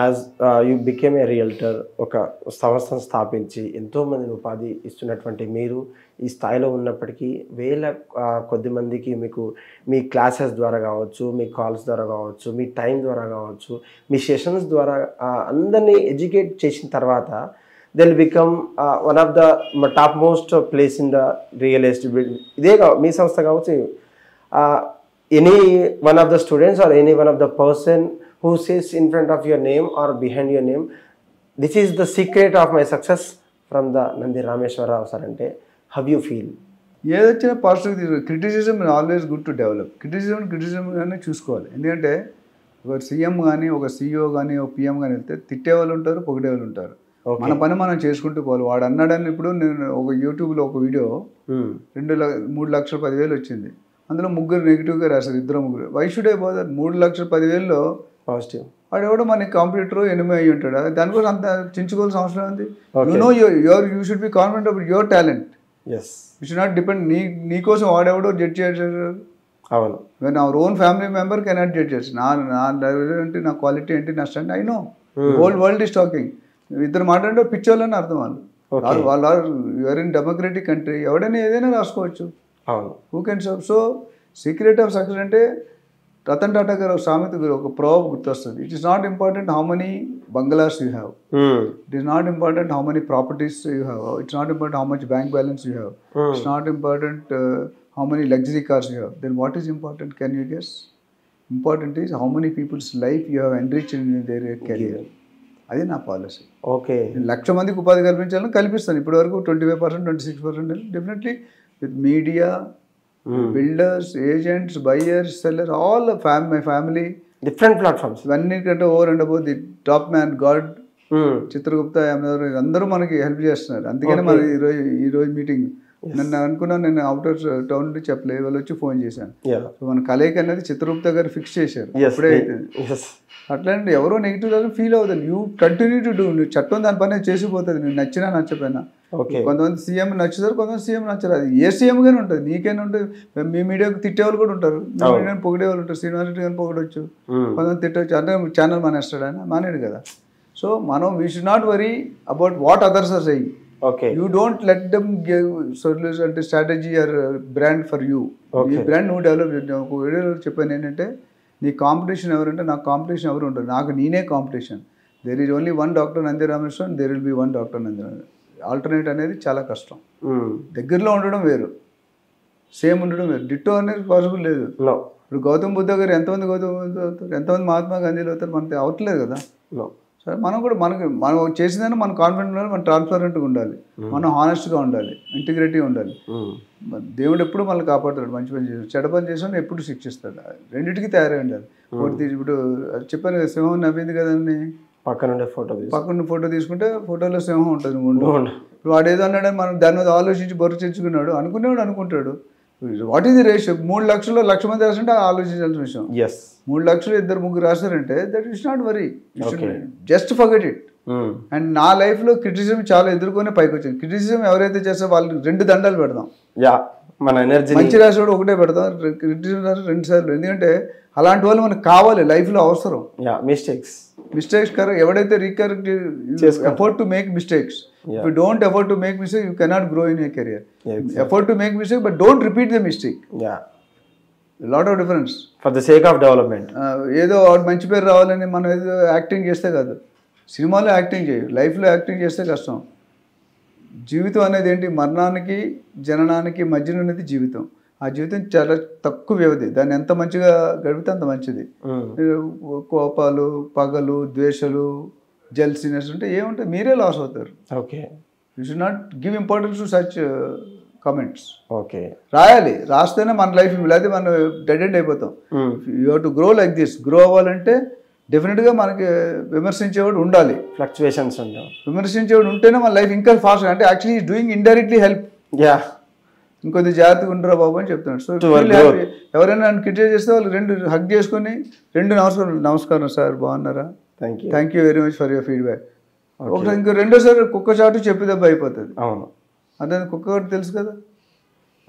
As you became a realtor, ఒక సంస్థను స్థాపించి ఎంతోమందిని ఉపాధి ఇస్తున్నటువంటి మీరు ఈ స్థాయిలో ఉన్నప్పటికీ కొద్ది మందికి మీకు మీ క్లాసెస్ ద్వారా కావచ్చు, మీ కాల్స్ ద్వారా కావచ్చు, మీ టైం ద్వారా కావచ్చు, మీ సెషన్స్ ద్వారా అందరినీ ఎడ్యుకేట్ చేసిన తర్వాత they'll become one of the top most place in the real estate. ఇదే మీ సంస్థ కావచ్చు, any one of the students or any one of the person who says in front of your name or behind your name, this is the secret of my success from the Nandi Rameshwara Rao sir అంటే how you feel? ఏదొచ్చినా positive. Criticism always good to develop. క్రిటిసిజంగానే చూసుకోవాలి. ఎందుకంటే ఒక CM కానీ, ఒక CEO కానీ, ఒక పిఎం కానీ వెళ్తే తిట్టే వాళ్ళు ఉంటారు, పొగిడే వాళ్ళు ఉంటారు. మన పని మనం చేసుకుంటూ పోవాలి. వాడు అన్నాడని ఇప్పుడు నేను ఒక యూట్యూబ్లో ఒక వీడియో 3,10,000 వచ్చింది. అందులో 3 నెగిటివ్గా రాశారు, 2-3. Why should I bother? 3,10,000 positive. వాడు ఎవడో మన కంప్యూటర్ ఎనిమి అయ్యి ఉంటాడు. దానికోసం అంత చించుకోవాల్సిన అవసరం ఉంది. You should be confident about your talent. You should not depend నీకోసం వాడెవడో జడ్జ్ చేశారు. అవును. When our own family member cannot judge చేసి నా ఏంటి, నా క్వాలిటీ ఏంటి, నా stand I know. Whole world is talking. ఇద్దరు మాట్లాడే పిచ్చోళ్ళని అర్థం. వాళ్ళు యూఆర్ ఇన్ డెమోక్రటిక్ కంట్రీ. ఎవడైనా ఏదైనా రాసుకోవచ్చు. Who can serve. So secret of success అంటే రతన్ టాటా గారు ఒక సామెత, ఒక ప్రోబ్ గుర్తొస్తుంది. It is not important how many bungalows you have. It is not important how many properties you have. It's not important how much bank balance you have. It's not important how many luxury cars you have. Then what is important? Can you guess? Important is how many people's life you have enriched in their career. అది నా policy. Okay. 1,00,000 మందికి ఉపాధి కల్పించాలని కల్పిస్తాను. ఇప్పటి వరకు 25%, 26%. Definitely with media, builders, agents, buyers, seller, all my family, different platforms. ఇవన్నిటికంటే over and above the top man god Chitragupta అందరూ మనకి హెల్ప్ చేస్తున్నారు. అందుకనే మన ఈరోజు మీటింగ్. నన్ను అనుకున్నాను, నేను అవుటర్ టౌన్ నుండి చెప్పలేదు, వాళ్ళు వచ్చి ఫోన్ చేశాను. సో మన కలయిక అనేది చిత్రగుప్త గారు ఫిక్స్ చేశారు. అప్పుడే అట్లాంటి ఎవరో నెగిటివ్ ఫీల్ అవుతుంది. You continue to do. నువ్వు చట్టం దాని పని చేసిపోతుంది. నువ్వు నచ్చినా నచ్చపోయినా. కొంతమంది సీఎం నచ్చుతారు, కొంతమంది సీఎం నచ్చరు. అది ఏ సీఎం గానే ఉంటుంది, నీకైనా ఉంటుంది. మీ మీడియాకు తిట్టేవాళ్ళు కూడా ఉంటారు, మీడియాని పొగిడేవాళ్ళు ఉంటారు. శ్రీనివాస్ రెడ్డి గారిని పొగడవచ్చు, కొంతమంది తిట్టవచ్చు. అంటే ఛానల్ మానేస్తాడు ఆయన, మానేడు కదా. సో మనం we should not worry about what others are saying. You don't let them give solution అంటే strategy or brand for you. ఈ బ్రాండ్ నువ్వు డెవలప్ చేద్దాం. ఒక వీడియోలో చెప్పాను ఏంటంటే, నీ కాంపిటీషన్ ఎవరంటే నాకు కాంపిటీషన్ ఎవరు ఉంటారు, నాకు నేనే competition. There is only one doctor Nandi Rameshwaran, there will be one doctor Nandi Rameshwaran. Alternate అనేది చాలా కష్టం. దగ్గరలో ఉండడం వేరు, సేమ్ ఉండడం వేరు. డిట్టో అనేది పాసిబుల్ లేదు. ఇప్పుడు గౌతమ్ బుద్ధ గారు ఎంతమంది గౌతమ్ బుద్ధ అవుతారు, ఎంతమంది మహాత్మా గాంధీలు అవుతారు, మనకి అవట్లేదు కదా. సరే మనం కూడా మనం చేసిందని మనం కాన్ఫిడెంట్ ఉండాలి, మనం ట్రాన్స్పరెంట్గా ఉండాలి, మనం హానెస్ట్గా ఉండాలి, ఇంటిగ్రిటీ ఉండాలి. దేవుడు ఎప్పుడు మనల్ని కాపాడుతాడు. మంచి పని చేసి చెడ్డ పని చేసినా ఎప్పుడు శిక్షిస్తాడు. రెండింటికి తయారై ఉండాలి. ఇప్పుడు చెప్పాను కదా, సింహం నవ్వింది కదండి, పక్కన ఫోటో తీసుకుంటే ఫోటోలో సింహం ఉంటుంది. ఇప్పుడు వాడు ఏదో అన్నాడని మనం దాని మీద ఆలోచించి బొరచించుకున్నాడు అనుకునేవాడు అనుకుంటాడు. What is the ratio? 3 లక్షల్లో 1,00,000 మంది రాస్తుంటే ఆలోచించాల్సిన విషయం. 3 లక్షలు 2-3 రాస్తారంటే that is not worry, just forget it. And నా లైఫ్లో క్రిటిసిజం చాలా ఎదుర్కొనే పైకి వచ్చింది. క్రిటిసిజం ఎవరైతే చేస్తారో వాళ్ళు 2 దండాలు పెడతాం. మన ఎనర్జీ మంచి రాసేవాడు ఒకటే పెడతాం, క్రిటిసిజం రాసి 2 సార్లు. ఎందుకంటే అలాంటి వాళ్ళు మనకు కావాలి, లైఫ్లో అవసరం. మిస్టేక్స్ ఎవడైతే రికరెక్ట్ effort to make mistakes. If you don't effort to make mistake, you cannot grow in your career. Effort to make mistake, but don't repeat the mistake. A lot of difference. For the sake of development. ఏదో మంచి పేరు రావాలని మనం ఏదో acting చేస్తే కాదు. సినిమాలో acting చేయి, లైఫ్లో యాక్టింగ్ చేస్తే కష్టం. జీవితం అనేది ఏంటి? మరణానికి జననానికి మధ్యన అనేది జీవితం. ఆ జీవితం చాలా తక్కువ వ్యవధి. దాన్ని ఎంత మంచిగా గడిపితే అంత మంచిది. కోపాలు, పగలు, ద్వేషాలు, జెల్సీనెస్ ఉంటే ఏముంటుంది, మీరే లాస్ అవుతారు. You should not give importance to such comments. రాయాలి, రాస్తేనే మన లైఫ్, లేకపోతే మనం డెడ్ ఎండ్ అయిపోతాం. You have to grow like this. Grow అవ్వాలంటే డెఫినెట్గా మనకి విమర్శించేవాడు ఉండాలి, ఫ్లక్చువేషన్స్ ఉంటాయి. విమర్శించేవాడు ఉంటేనే మన లైఫ్ ఇంకా ఫాస్ట్. అంటే యాక్చువల్లీ డూయింగ్ ఇండైరెక్ట్లీ హెల్ప్. ఇంకొద్ది జాగ్రత్తగా ఉండరా బాబు అని చెప్తున్నాడు. సో ఎవరైనా నన్ను క్రిటిసైజ్ చేస్తే వాళ్ళు 2 హగ్ చేసుకుని 2 నమస్కారం సార్, బాగున్నారా, thank you very much for your feedback. ఒకసారి ఇంకో రెండోసారి కుక్క చాటు చెప్పి దెబ్బ అయిపోతుంది. అవును, అదే కుక్క కొట్టి తెలుసు కదా.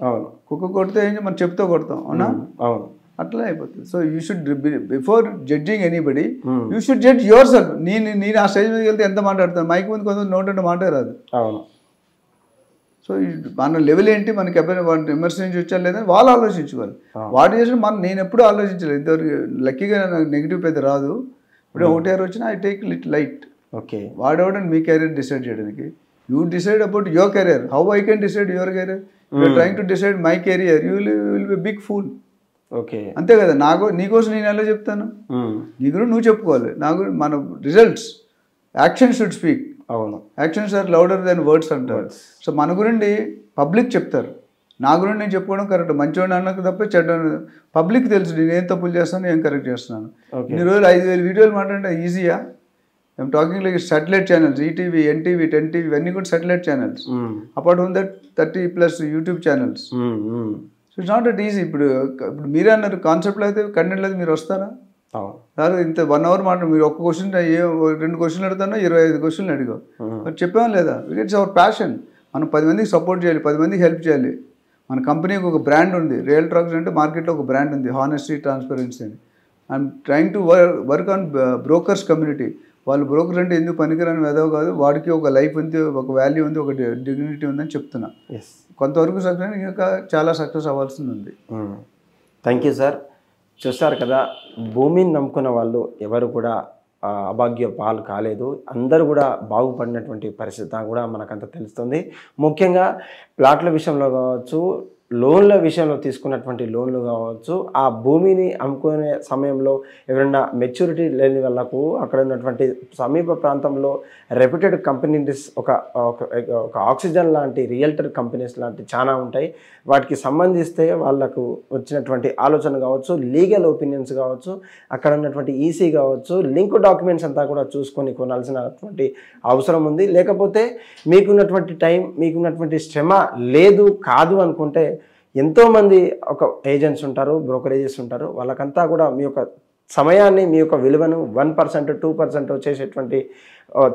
అవును, కుక్క కొడితే ఏం మనం చెప్తూ కొడతాం. అవునా? అవును. అట్లా అయిపోతుంది. So you should before judging anybody you should judge your self. నేను ఆ స్టేజ్ మీదకి వెళ్తే ఎంత మాట్లాడతాను, మైక్ ముందు కొంత నోటంటే మాటే రాదు. సో మన లెవెల్ ఏంటి, మనకి ఎవరైనా వాడిని విమర్శించి వచ్చారు లేదని వాళ్ళు ఆలోచించుకోవాలి. వాడు చేసిన నేను ఎప్పుడూ ఆలోచించలేదు. ఇంతవరకు లక్కీగా నాకు నెగిటివ్ పెద్ద రాదు. ఇప్పుడు ఒకటి వచ్చినా I take it light. Okay, వాడేవాడండి మీ కెరీర్ డిసైడ్ చేయడానికి. You decide about your career. How I can decide your career? You're trying to decide my career, you will be big fool. Okay, అంతే కదా. నీకోసం నేను ఎలా చెప్తాను? నీ గురించి నువ్వు చెప్పుకోవాలి. మన రిజల్ట్స్, యాక్షన్ షుడ్ స్పీక్. అవును, actions are louder than words అంటారు. సో మన గురించి పబ్లిక్ చెప్తారు. నా గురించి నేను చెప్పుకోవడం కరెక్ట్. మంచివాడిని అన్నకు తప్ప చెడ్డ పబ్లిక్ తెలుసు నేను ఏం తప్పులు చేస్తాను, ఏం కరెక్ట్ చేస్తున్నాను. ఇన్ని రోజులు 5,000 వీడియోలు మాట్లాడే ఈజీయా? I'm talking like satellite channels, ETV, NTV, 10TV ఇవన్నీ కూడా satellite channels. Apart from that 30+ YouTube channels. So it's not that easy. ఇప్పుడు మీరే అన్నారు కాన్సెప్ట్లో అయితే కంటెంట్లో అయితే మీరు వస్తారా? సార్ ఇంత 1 hour మాట మీరు ఒక్క క్వశ్చన్ 2 questions అడుగుతానో 25 questions అడిగావు. మరి చెప్పాం లేదా? It's our passion. మనం 10 మందికి సపోర్ట్ చేయాలి, 10 మందికి హెల్ప్ చేయాలి. మన కంపెనీకి ఒక బ్రాండ్ ఉంది. రియల్ టాక్స్ అంటే మార్కెట్లో ఒక బ్రాండ్ ఉంది, హానెస్టీ, ట్రాన్స్పరెన్సీ అని. I'm trying to work on brokers community. వాళ్ళు బ్రోకర్ అంటే ఎందుకు పనికిరాని వెదవ కాదు, వాడికి ఒక లైఫ్ ఉంది, ఒక వాల్యూ ఉంది, ఒక డిగ్నిటీ ఉందని చెప్తున్నా. కొంతవరకు సక్సెస్, ఇంకా చాలా సక్సెస్ అవ్వాల్సింది ఉంది. Thank you sir. చూస్తారు కదా, భూమిని నమ్ముకున్న వాళ్ళు ఎవరు కూడా అభాగ్య పాలు కాలేదు. అందరూ కూడా బాగుపడినటువంటి పరిస్థితి కూడా మనకంత తెలుస్తుంది. ముఖ్యంగా ప్లాట్ల విషయంలో కావచ్చు, లోన్ల విషయంలో తీసుకున్నటువంటి లోన్లు కావచ్చు, ఆ భూమిని అమ్ముకునే సమయంలో ఎవరైనా మెచ్యూరిటీ లేని వాళ్ళకు అక్కడ ఉన్నటువంటి సమీప ప్రాంతంలో రెప్యూటెడ్ కంపెనీస్ ఒక ఆక్సిజన్ లాంటి రియల్టర్ కంపెనీస్ లాంటి చాలా ఉంటాయి. వాటికి సంబంధిస్తే వాళ్ళకు వచ్చినటువంటి ఆలోచన కావచ్చు, లీగల్ ఒపీనియన్స్ కావచ్చు, అక్కడ ఉన్నటువంటి ఈసీ కావచ్చు, లింక్ డాక్యుమెంట్స్ అంతా కూడా చూసుకొని కొనాల్సినటువంటి అవసరం ఉంది. లేకపోతే మీకున్నటువంటి టైం, మీకున్నటువంటి శ్రమ లేదు కాదు అనుకుంటే ఎంతోమంది ఒక ఏజెంట్స్ ఉంటారు, బ్రోకరేజెస్ ఉంటారు. వాళ్ళకంతా కూడా మీ యొక్క సమయాన్ని, మీ యొక్క విలువను 1%, 2% చేసేటువంటి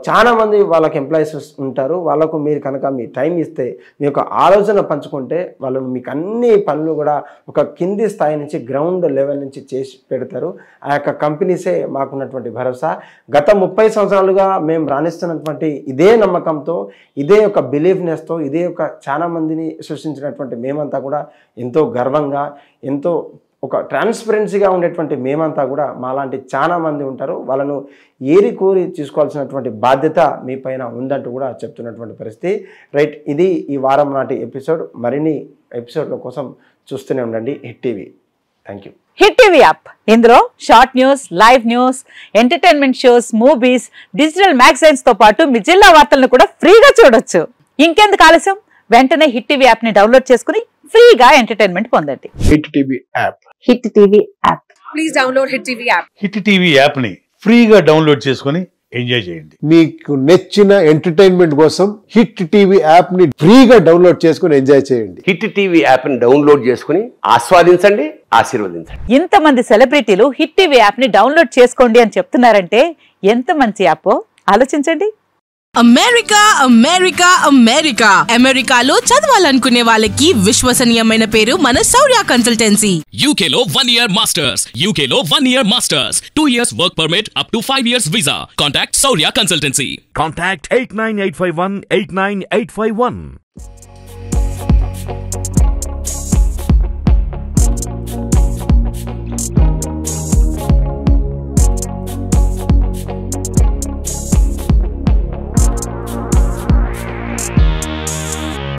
చాలామంది వాళ్ళకి ఎంప్లాయీస్ ఉంటారు. వాళ్ళకు మీరు కనుక మీ టైం ఇస్తే, మీ యొక్క ఆలోచన పంచుకుంటే, వాళ్ళు మీకు అన్ని పనులు కూడా ఒక కింది స్థాయి నుంచి, గ్రౌండ్ లెవెల్ నుంచి చేసి పెడతారు. ఆ యొక్క కంపెనీసే మాకున్నటువంటి భరోసా. గత 30 సంవత్సరాలుగా మేము రాణిస్తున్నటువంటి ఇదే నమ్మకంతో, ఇదే ఒక బిలీఫ్నెస్తో, ఇదే ఒక చాలా మందిని సృష్టించినటువంటి మేమంతా కూడా ఎంతో గర్వంగా, ఎంతో ఒక ట్రాన్స్పరెన్సీగా ఉండేటువంటి మేమంతా కూడా మాలాంటి చాలా మంది ఉంటారు. వాళ్ళను ఏరి కోరి తీసుకోవాల్సినటువంటి బాధ్యత మీ పైన ఉందంటూ కూడా చెప్తున్నటువంటి పరిస్థితి. రైట్, ఇది ఈ వారం నాటి ఎపిసోడ్. మరిన్ని ఎపిసోడ్ల కోసం చూస్తూనే ఉండండి Hit TV. Thank you. Hit TV app, ఇందులో short news, live news, entertainment shows, movies, digital magazines తో పాటు మీ జిల్లా వార్తలను కూడా ఫ్రీగా చూడొచ్చు. ఇంకెందుకు ఆలస్యం, వెంటనే హిట్ టీవీ యాప్ ని డౌన్లోడ్ చేసుకుని ఫ్రీగా ఎంటర్టైన్మెంట్ పొందండి. Hit TV app. Hit TV app. Please download hit TV app. Hit TV app ని ఫ్రీగా డౌన్లోడ్ చేసుకుని ఎంజాయ్ చేయండి. మీకు నచ్చిన ఎంటర్టైన్మెంట్ కోసం హిట్ టీవీ యాప్ ని ఫ్రీగా డౌన్లోడ్ చేసుకుని ఎంజాయ్ చేయండి. హిట్ టీవీ యాప్ ని డౌన్లోడ్ చేసుకుని ఆస్వాదించండి, ఆశీర్వదించండి. ఇంతమంది సెలబ్రిటీలు హిట్ టీవీ యాప్ ని డౌన్లోడ్ చేసుకోండి అని చెప్తున్నారంటే ఎంత మంచి యాప్ ఆలోచించండి. అమెరికా అమెరికా అమెరికా అమెరికాలో చదవాలనుకునే వాళ్ళకి విశ్వసనీయమైన పేరు మన శౌర్య కన్సల్టెన్సీ. UK లో 1 year masters, UK లో 1 year masters, 2 years work permit up to 5 years visa. Contact Saurya Consultancy. Contact 89851 89851.